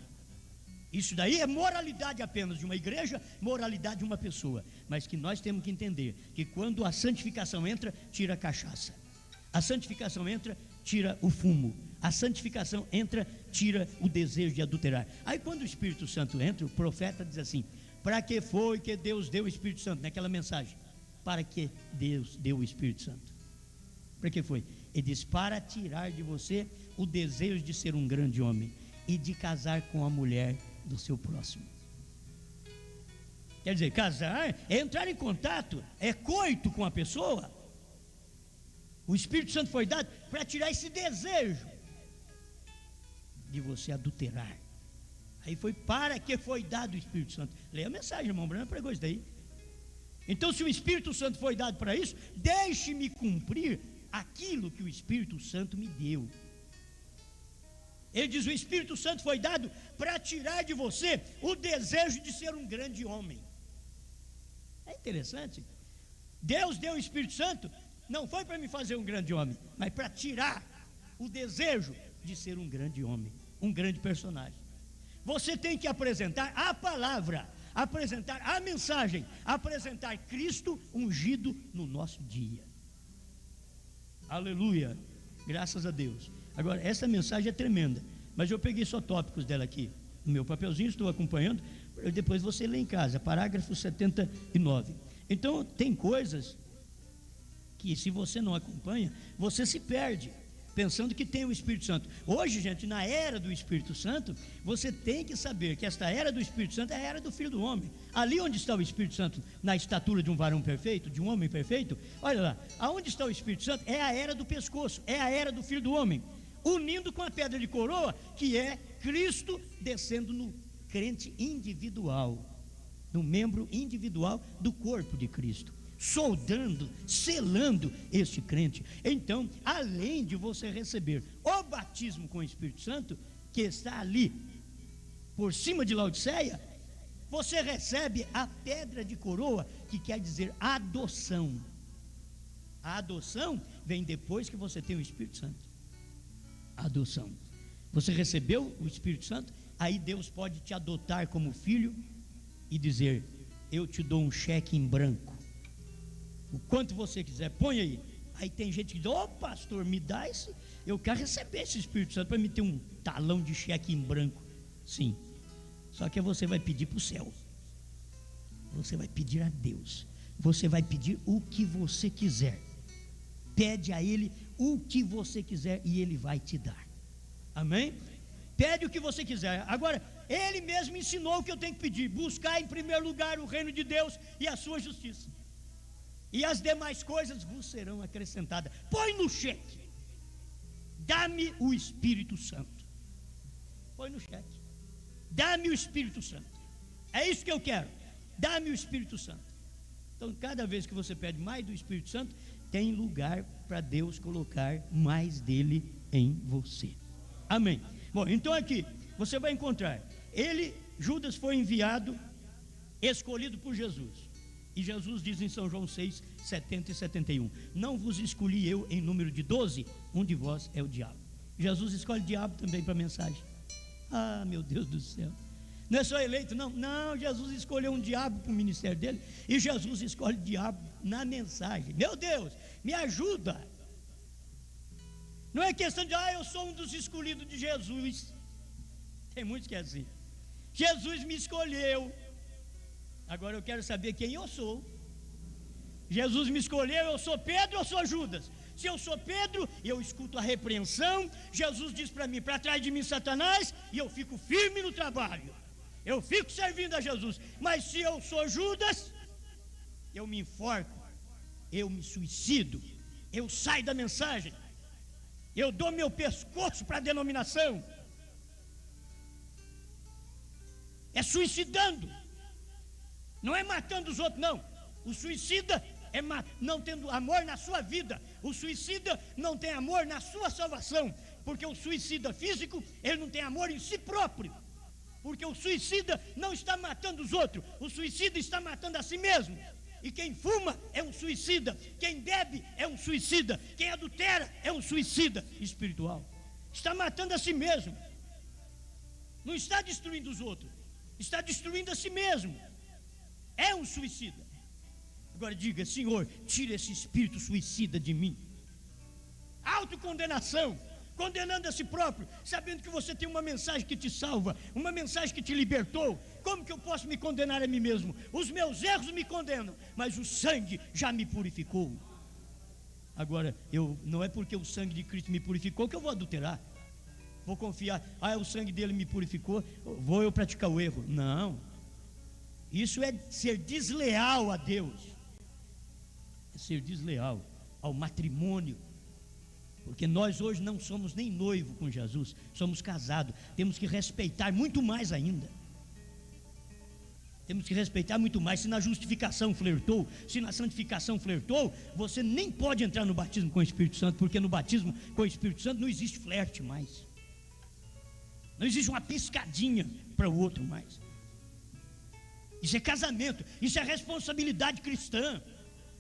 Isso daí é moralidade apenas de uma igreja, moralidade de uma pessoa. Mas que nós temos que entender que quando a santificação entra, tira a cachaça. A santificação entra, tira o fumo. A santificação entra, tira o desejo de adulterar. Aí quando o Espírito Santo entra, o profeta diz assim: para que foi que Deus deu o Espírito Santo? Naquela mensagem. Para que Deus deu o Espírito Santo? Para que foi? Ele diz: para tirar de você o desejo de ser um grande homem e de casar com a mulher do seu próximo. Quer dizer, casar é entrar em contato, é coito com a pessoa. O Espírito Santo foi dado para tirar esse desejo de você adulterar. Aí foi para que foi dado o Espírito Santo. Leia a mensagem, irmão Branco pregou isso daí. Então, se o Espírito Santo foi dado para isso, deixe-me cumprir aquilo que o Espírito Santo me deu. Ele diz: o Espírito Santo foi dado para tirar de você o desejo de ser um grande homem. É interessante. Deus deu o Espírito Santo, não foi para me fazer um grande homem, mas para tirar o desejo de ser um grande homem, um grande personagem. Você tem que apresentar a palavra, apresentar a mensagem, apresentar Cristo ungido no nosso dia. Aleluia, graças a Deus. Agora, essa mensagem é tremenda, mas eu peguei só tópicos dela aqui no meu papelzinho, estou acompanhando, depois você lê em casa, parágrafo 79. Então, tem coisas que, se você não acompanha, você se perde, pensando que tem o Espírito Santo. Hoje, gente, na era do Espírito Santo, você tem que saber que esta era do Espírito Santo é a era do Filho do Homem. Ali onde está o Espírito Santo, na estatura de um varão perfeito, de um homem perfeito, olha lá, aonde está o Espírito Santo é a era do pescoço, é a era do Filho do Homem, unindo com a pedra de coroa, que é Cristo descendo no crente individual, no membro individual do corpo de Cristo, soldando, selando este crente. Então, além de você receber o batismo com o Espírito Santo, que está ali por cima de Laodiceia, você recebe a pedra de coroa, que quer dizer adoção. A adoção vem depois que você tem o Espírito Santo. A adoção. Você recebeu o Espírito Santo, aí Deus pode te adotar como filho e dizer: eu te dou um cheque em branco, o quanto você quiser, põe aí. Aí tem gente que diz: ô pastor, me dá esse, eu quero receber esse Espírito Santo para me ter um talão de cheque em branco. Sim, só que você vai pedir para o céu, você vai pedir a Deus, você vai pedir o que você quiser. Pede a Ele o que você quiser e Ele vai te dar. Amém? Pede o que você quiser. Agora, Ele mesmo ensinou o que eu tenho que pedir: buscar em primeiro lugar o reino de Deus e a sua justiça, e as demais coisas vos serão acrescentadas. Põe no cheque: dá-me o Espírito Santo. Põe no cheque: dá-me o Espírito Santo. É isso que eu quero, dá-me o Espírito Santo. Então, cada vez que você pede mais do Espírito Santo, tem lugar para Deus colocar mais dele em você. Amém. Bom, então aqui você vai encontrar, Judas foi enviado, escolhido por Jesus. E Jesus diz em São João 6, 70 e 71: não vos escolhi eu em número de 12, um de vós é o diabo. Jesus escolhe o diabo também para a mensagem. Ah, meu Deus do céu. Não é só eleito, não. Não, Jesus escolheu um diabo para o ministério dele. E Jesus escolhe o diabo na mensagem. Meu Deus, me ajuda. Não é questão de, eu sou um dos escolhidos de Jesus. Tem muitos que é assim. Jesus me escolheu. Agora eu quero saber quem eu sou. Jesus me escolheu, eu sou Pedro ou sou Judas? Se eu sou Pedro, eu escuto a repreensão. Jesus diz para mim, para trás de mim Satanás, e eu fico firme no trabalho. Eu fico servindo a Jesus. Mas se eu sou Judas, eu me enforco, eu me suicido, eu saio da mensagem, eu dou meu pescoço para a denominação. É suicidando. Não é matando os outros, não. O suicida é não tendo amor na sua vida. O suicida não tem amor na sua salvação. Porque o suicida físico, ele não tem amor em si próprio. Porque o suicida não está matando os outros. O suicida está matando a si mesmo. E quem fuma é um suicida. Quem bebe é um suicida. Quem adultera é um suicida espiritual. Está matando a si mesmo. Não está destruindo os outros. Está destruindo a si mesmo. É um suicida. Agora diga: Senhor, tira esse espírito suicida de mim. Autocondenação, condenando a si próprio, sabendo que você tem uma mensagem que te salva, uma mensagem que te libertou. Como que eu posso me condenar a mim mesmo? Os meus erros me condenam, mas o sangue já me purificou. Agora, não é porque o sangue de Cristo me purificou que eu vou adulterar. Vou confiar, o sangue dele me purificou, vou eu praticar o erro. Não. Isso é ser desleal a Deus. É ser desleal ao matrimônio. Porque nós hoje não somos nem noivo com Jesus, somos casados. Temos que respeitar muito mais ainda. Temos que respeitar muito mais. Se na justificação flertou, se na santificação flertou, você nem pode entrar no batismo com o Espírito Santo, porque no batismo com o Espírito Santo não existe flerte mais. Não existe uma piscadinha para o outro mais. Isso é casamento, isso é responsabilidade cristã.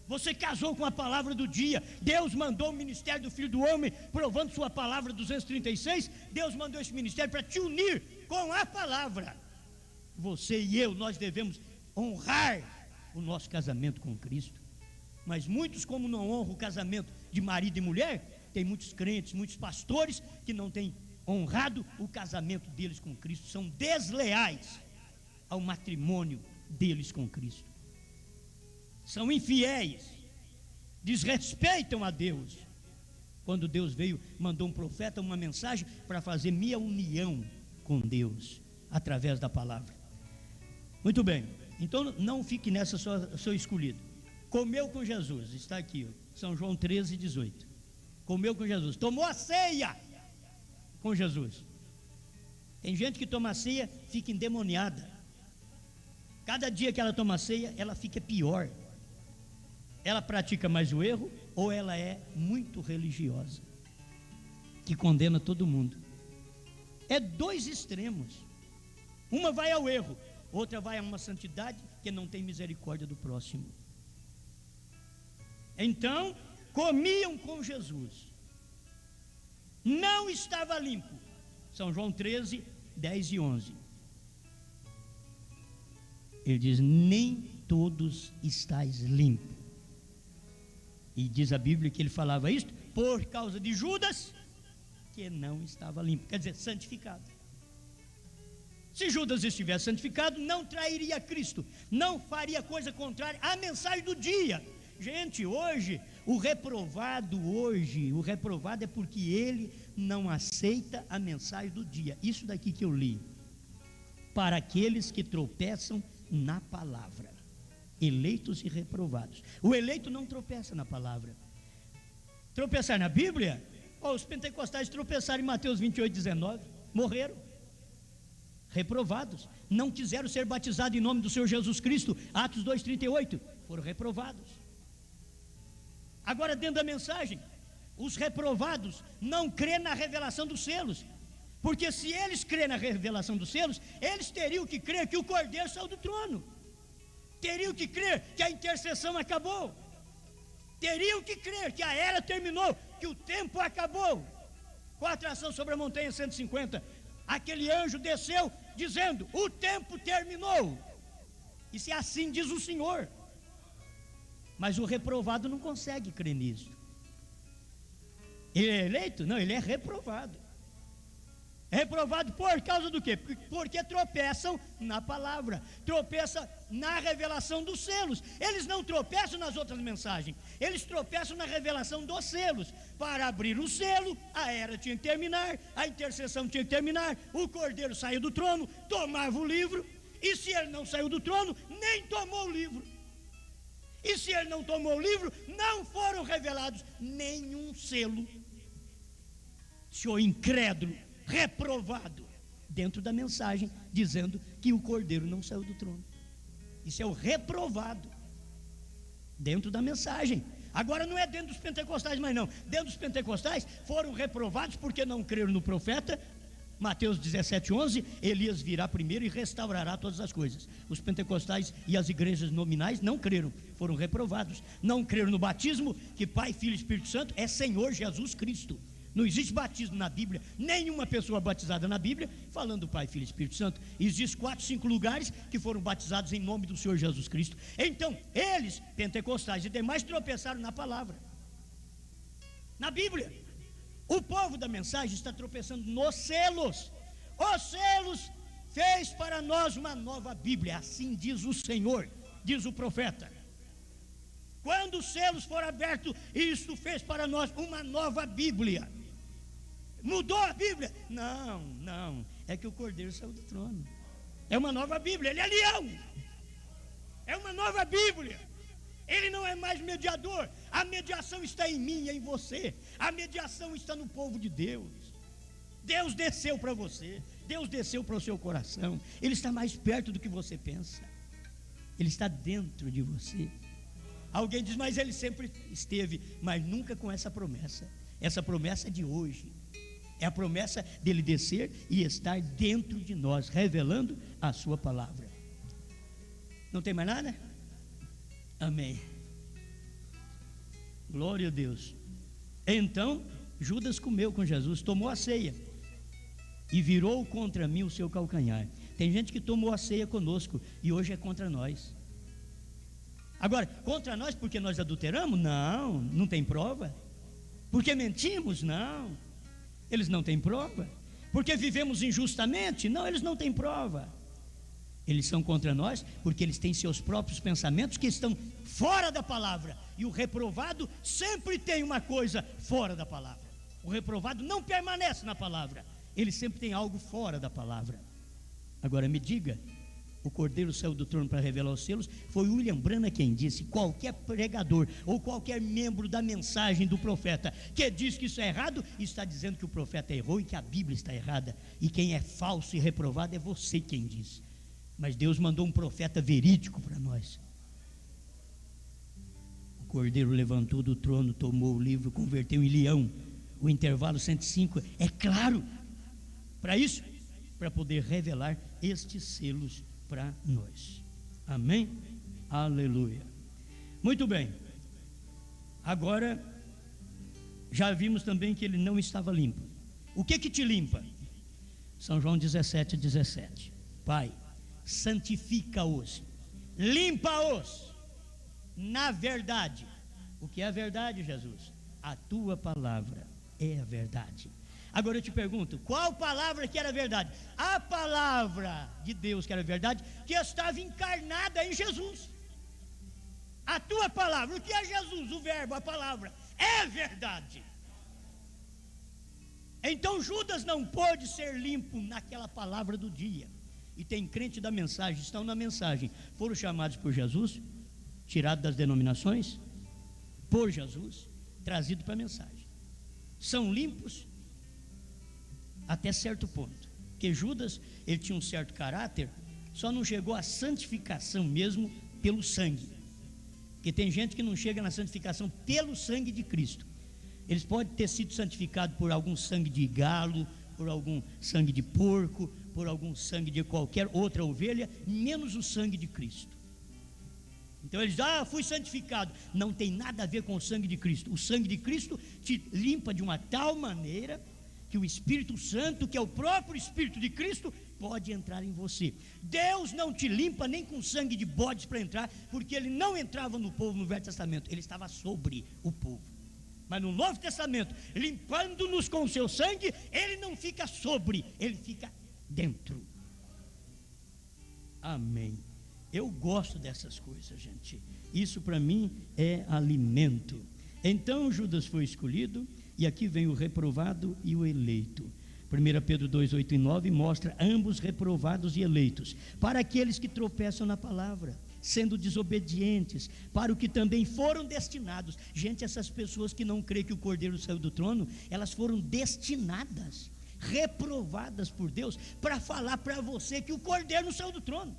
Você casou com a palavra do dia. Deus mandou o ministério do Filho do Homem, provando sua palavra 236. Deus mandou esse ministério para te unir com a palavra. Você e eu, nós devemos honrar o nosso casamento com Cristo. Mas muitos, como não honram o casamento de marido e mulher, tem muitos crentes, muitos pastores que não têm honrado o casamento deles com Cristo. São desleais ao matrimônio deles com Cristo. São infiéis, desrespeitam a Deus. Quando Deus veio, mandou um profeta, uma mensagem para fazer minha união com Deus através da palavra. Muito bem, então não fique nessa só escolhido. Comeu com Jesus, está aqui, São João 13, 18. Comeu com Jesus, tomou a ceia com Jesus. Tem gente que toma a ceia, fica endemoniada. Cada dia que ela toma a ceia, ela fica pior. Ela pratica mais o erro, ou ela é muito religiosa, que condena todo mundo. É dois extremos. Uma vai ao erro, outra vai a uma santidade que não tem misericórdia do próximo. Então, comiam com Jesus. Não estava limpo. São João 13, 10 e 11. Ele diz: nem todos estáis limpos. E diz a Bíblia que ele falava isto por causa de Judas, que não estava limpo, quer dizer, santificado. Se Judas estivesse santificado, não trairia Cristo, não faria coisa contrária à mensagem do dia. Gente, hoje o reprovado é porque ele não aceita a mensagem do dia. Isso daqui que eu li: para aqueles que tropeçam na palavra, eleitos e reprovados. O eleito não tropeça na palavra. Tropeçar na Bíblia? Os pentecostais tropeçaram em Mateus 28, 19, morreram. Reprovados, não quiseram ser batizados em nome do Senhor Jesus Cristo, Atos 2, 38, foram reprovados. Agora, dentro da mensagem, os reprovados não crêem na revelação dos selos, porque se eles crêem na revelação dos selos, eles teriam que crer que o Cordeiro saiu do trono, teriam que crer que a intercessão acabou, teriam que crer que a era terminou, que o tempo acabou. Com a atração sobre a montanha 150, aquele anjo desceu dizendo: o tempo terminou. E se assim diz o Senhor. Mas o reprovado não consegue crer nisso. Ele é eleito? Não, ele é reprovado. Reprovado por causa do quê? Porque tropeçam na palavra, tropeçam na revelação dos selos. Eles não tropeçam nas outras mensagens, eles tropeçam na revelação dos selos. Para abrir o selo, a era tinha que terminar, a intercessão tinha que terminar, o Cordeiro saiu do trono, tomava o livro, e se ele não saiu do trono, nem tomou o livro. E se ele não tomou o livro, não foram revelados nenhum selo. Senhor incrédulo, reprovado, dentro da mensagem, dizendo que o Cordeiro não saiu do trono. Isso é o reprovado, dentro da mensagem. Agora não é dentro dos pentecostais mais não. Dentro dos pentecostais foram reprovados porque não creram no profeta. Mateus 17:11, Elias virá primeiro e restaurará todas as coisas. Os pentecostais e as igrejas nominais não creram, foram reprovados. Não creram no batismo, que Pai, Filho e Espírito Santo é Senhor Jesus Cristo. Não existe batismo na Bíblia, nenhuma pessoa batizada na Bíblia falando Pai, Filho e Espírito Santo. Existem 4, 5 lugares que foram batizados em nome do Senhor Jesus Cristo. Então, eles, pentecostais e demais, tropeçaram na palavra, na Bíblia. O povo da mensagem está tropeçando nos selos. Os selos fez para nós uma nova Bíblia, assim diz o Senhor, diz o profeta. Quando os selos foram abertos, isso fez para nós uma nova Bíblia. Mudou a Bíblia? Não, é que o Cordeiro saiu do trono. É uma nova Bíblia, ele é leão. É uma nova Bíblia. Ele não é mais mediador. A mediação está em mim e em você. A mediação está no povo de Deus. Deus desceu para você, Deus desceu para o seu coração. Ele está mais perto do que você pensa. Ele está dentro de você. Alguém diz, mas ele sempre esteve, mas nunca com essa promessa. Essa promessa é de hoje. É a promessa dele descer e estar dentro de nós, revelando a sua palavra. Não tem mais nada? Amém. Glória a Deus. Então Judas comeu com Jesus, tomou a ceia e virou contra mim o seu calcanhar. Tem gente que tomou a ceia conosco e hoje é contra nós. Agora, contra nós porque nós adulteramos? Não, não tem prova. Porque mentimos? Não, eles não têm prova. Porque vivemos injustamente? Não, eles não têm prova. Eles são contra nós porque eles têm seus próprios pensamentos que estão fora da palavra. E o reprovado sempre tem uma coisa fora da palavra. O reprovado não permanece na palavra, ele sempre tem algo fora da palavra. Agora me diga, o Cordeiro saiu do trono para revelar os selos. Foi William Branham quem disse. Qualquer pregador ou qualquer membro da mensagem do profeta que diz que isso é errado, está dizendo que o profeta errou e que a Bíblia está errada. E quem é falso e reprovado é você quem diz. Mas Deus mandou um profeta verídico para nós. O Cordeiro levantou do trono, tomou o livro, converteu em leão. O intervalo 105 é claro para isso, para poder revelar estes selos para nós. Amém? Aleluia. Muito bem. Agora já vimos também que ele não estava limpo. O que te limpa? São João 17:17. Pai, santifica-os, limpa-os na verdade. O que é a verdade, Jesus? A tua palavra é a verdade. Agora eu te pergunto, qual palavra que era a verdade? A palavra de Deus que era a verdade, que estava encarnada em Jesus. A tua palavra, o que é Jesus? O verbo, a palavra, é verdade. Então Judas não pôde ser limpo naquela palavra do dia. E tem crente da mensagem, estão na mensagem, foram chamados por Jesus, tirados das denominações, por Jesus, trazidos para a mensagem. São limpos até certo ponto, porque Judas, ele tinha um certo caráter, só não chegou à santificação mesmo pelo sangue, porque tem gente que não chega na santificação pelo sangue de Cristo, Eles podem ter sido santificados por algum sangue de galo, por algum sangue de porco, por algum sangue de qualquer outra ovelha, menos o sangue de Cristo. Então eles dizem, fui santificado. Não tem nada a ver com o sangue de Cristo. O sangue de Cristo te limpa de uma tal maneira que o Espírito Santo, que é o próprio Espírito de Cristo, pode entrar em você. Deus não te limpa nem com sangue de bodes para entrar, porque ele não entrava no povo no Velho Testamento, ele estava sobre o povo. Mas no Novo Testamento, limpando-nos com o seu sangue, ele não fica sobre, ele fica dentro. Amém. Eu gosto dessas coisas, gente. Isso para mim é alimento. Então Judas foi escolhido, e aqui vem o reprovado e o eleito. 1 Pedro 2, 8 e 9 mostra ambos reprovados e eleitos, para aqueles que tropeçam na palavra, sendo desobedientes, para o que também foram destinados. Gente, essas pessoas que não creem que o Cordeiro saiu do trono, elas foram destinadas, reprovadas por Deus, para falar para você que o Cordeiro não saiu do trono.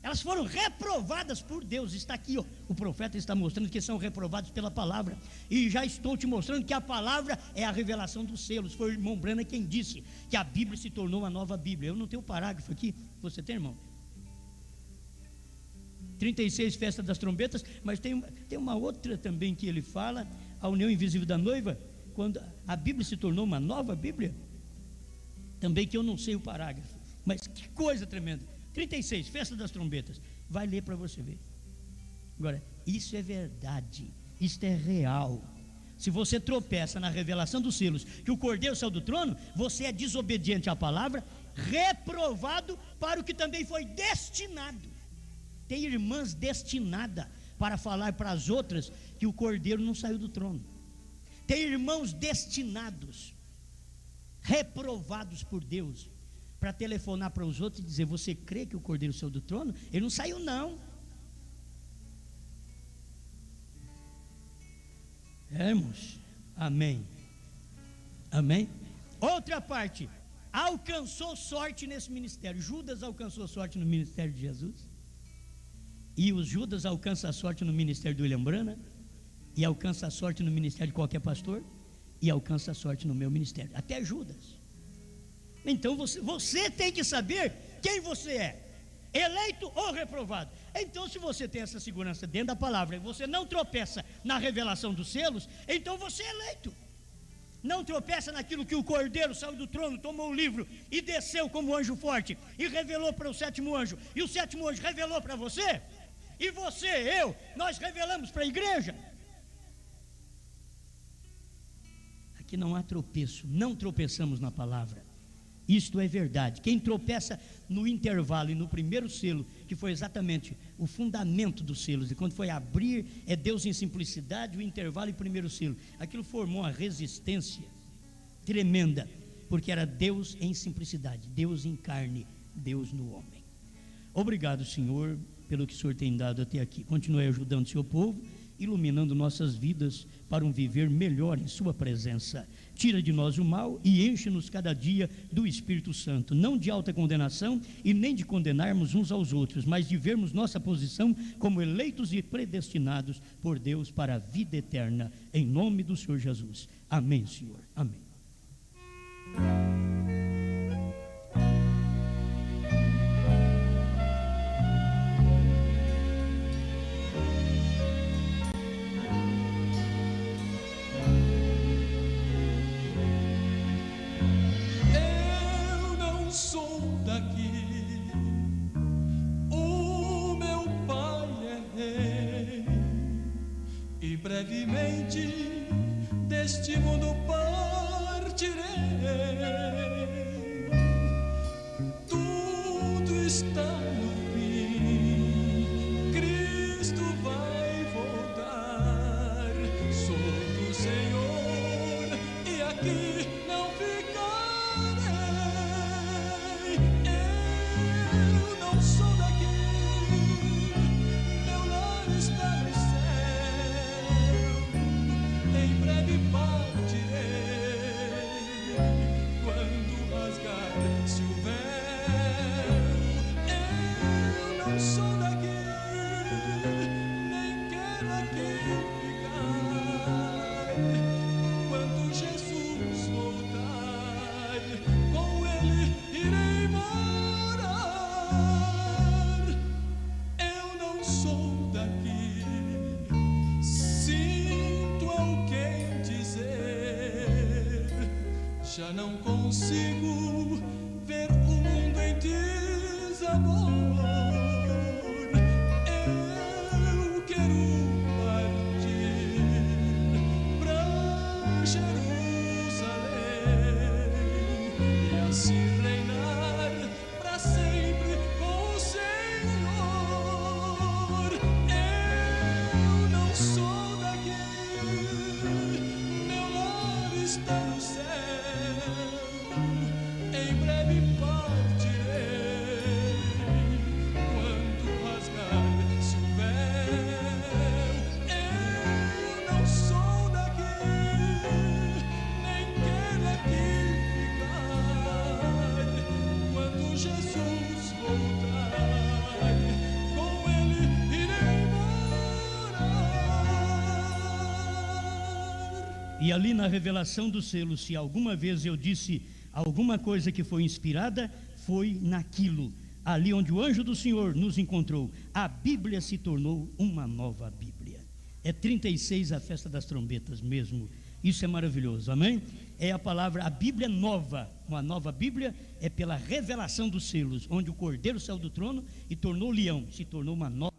Elas foram reprovadas por Deus. Está aqui, o profeta está mostrando que são reprovados pela palavra. E já estou te mostrando que a palavra é a revelação dos selos. Foi o irmão Brana quem disse que a Bíblia se tornou uma nova Bíblia. Eu não tenho o parágrafo aqui. Você tem, irmão? 36, festa das trombetas. Mas tem uma outra também que ele fala, a união invisível da noiva. Quando a Bíblia se tornou uma nova Bíblia, também que eu não sei o parágrafo. Mas que coisa tremenda. 36, festa das trombetas. Vai ler para você ver. Agora, isso é verdade, isto é real. Se você tropeça na revelação dos selos, que o Cordeiro saiu do trono, você é desobediente à palavra, reprovado para o que também foi destinado. Tem irmãs destinadas para falar para as outras que o Cordeiro não saiu do trono. Tem irmãos destinados, reprovados por Deus, para telefonar para os outros e dizer: você crê que o Cordeiro saiu do trono? Ele não saiu, não. Irmãos, amém. Amém. Outra parte, alcançou sorte nesse ministério. Judas alcançou sorte no ministério de Jesus, e os Judas alcançam a sorte no ministério do William Brana, e alcança a sorte no ministério de qualquer pastor, e alcança a sorte no meu ministério, até Judas. Então você tem que saber quem você é, eleito ou reprovado. Então, se você tem essa segurança dentro da palavra e você não tropeça na revelação dos selos, então você é eleito. Não tropeça naquilo que o Cordeiro saiu do trono, tomou o livro e desceu como anjo forte e revelou para o sétimo anjo, e o sétimo anjo revelou para você, e você, nós revelamos para a igreja. Aqui não há tropeço, não tropeçamos na palavra. Isto é verdade. Quem tropeça no intervalo e no primeiro selo, que foi exatamente o fundamento dos selos, e quando foi abrir, é Deus em simplicidade, o intervalo e o primeiro selo, aquilo formou uma resistência tremenda, porque era Deus em simplicidade, Deus em carne, Deus no homem. Obrigado, Senhor, pelo que o Senhor tem dado até aqui. Continue ajudando o seu povo, iluminando nossas vidas para um viver melhor em sua presença. Tira de nós o mal e enche-nos cada dia do Espírito Santo, não de alta condenação e nem de condenarmos uns aos outros, mas de vermos nossa posição como eleitos e predestinados por Deus para a vida eterna, em nome do Senhor Jesus. Amém, Senhor. Amém. Brevemente deste mundo partirei. Tudo está no fim, Cristo vai voltar. Sou do Senhor e aqui não ficarei. Eu não sou daqui, meu lar está no céu. Em breve partirei, quando rasgar-se o véu, não consigo ver o mundo em desamor. Eu quero partir pra Jerusalém e assim reinar pra sempre com o Senhor. Eu não sou daqui, meu lar está no céu. Em breve partirei quando rasgar-se o véu. Eu não sou daqui, nem quero aqui ficar. Quando Jesus voltar, com ele irei morar. E ali na revelação do selo, se alguma vez eu disse alguma coisa que foi inspirada, foi naquilo. Ali onde o anjo do Senhor nos encontrou, a Bíblia se tornou uma nova Bíblia. É 36 a festa das trombetas mesmo. Isso é maravilhoso, amém? É a palavra, a Bíblia nova. Uma nova Bíblia é pela revelação dos selos, onde o Cordeiro saiu do trono e tornou leão, se tornou uma nova